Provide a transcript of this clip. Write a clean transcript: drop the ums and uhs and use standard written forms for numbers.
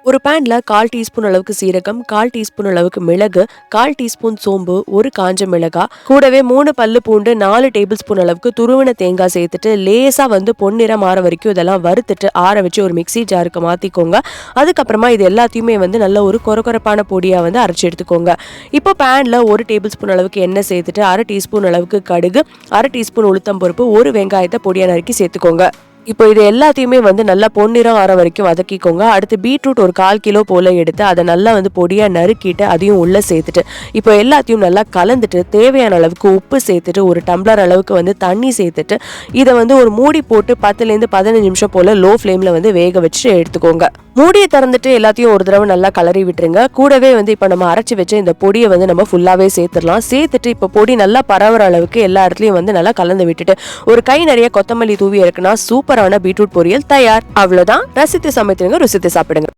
ஒரு பேன்ல 1/4 டீஸ்பூன் அளவுக்கு சீரகம், 1/4 டீஸ்பூன் அளவுக்கு மிளகு, 1/4 டீஸ்பூன் சோம்பு, ஒரு காஞ்ச மிளகாய், கூடவே 3 பல்லு பூண்டு, 4 டேபிள் ஸ்பூன் அளவுக்கு துருவின தேங்காய் சேர்த்துட்டு லேசா பொன்னிறம் ஆற வரைக்கும் இதெல்லாம் வறுத்துட்டு ஆற வச்சு ஒரு மிக்ஸி ஜாருக்கு மாத்திக்கோங்க. அதுக்கப்புறமா இது எல்லாத்தையுமே நல்ல ஒரு கொரகொரப்பான பொடியா அரைச்சு எடுத்துக்கோங்க. இப்போ பேன்ல 1 டேபிள் ஸ்பூன் அளவுக்கு எண்ணெய் சேர்த்துட்டு 1/2 டீஸ்பூன் அளவுக்கு கடுகு, 1/2 டீஸ்பூன் உளுத்தம் பருப்பு, ஒரு வெங்காயத்தை பொடியா நறுக்கி சேர்த்துக்கோங்க. இப்போ இது எல்லாத்தையுமே நல்லா பொன்னிறம் ஆற வரைக்கும் வதக்கிக்கோங்க. அடுத்து பீட்ரூட் ஒரு 1/4 கிலோ போல எடுத்து அதை நல்லா பொடியா நறுக்கிட்டு அதையும் உள்ள சேர்த்துட்டு இப்போ எல்லாத்தையும் நல்லா கலந்துட்டு தேவையான அளவுக்கு உப்பு சேர்த்துட்டு ஒரு டம்ளர் அளவுக்கு தண்ணி சேர்த்துட்டு இதை ஒரு மூடி போட்டு 10லேருந்து 15 நிமிஷம் போல லோ ஃப்ளேம்ல வேக வச்சு எடுத்துக்கோங்க. மூடியை திறந்துட்டு எல்லாத்தையும் ஒரு தடவை நல்லா கலரி விட்டுருங்க. கூடவே இப்போ நம்ம அரைச்சி வச்ச இந்த பொடியை நம்ம ஃபுல்லாவே சேர்த்துடலாம். சேர்த்துட்டு இப்போ பொடி நல்லா பரவுற அளவுக்கு எல்லா இடத்துலயும் நல்லா கலந்து விட்டுட்டு ஒரு கை நிறைய கொத்தமல்லி தூவி இருக்குன்னா சூப்பரான பீட்ரூட் பொரியல் தயார். அவ்வளவுதான். ரசித்து சமைத்துங்க, ருசித்து சாப்பிடுங்க.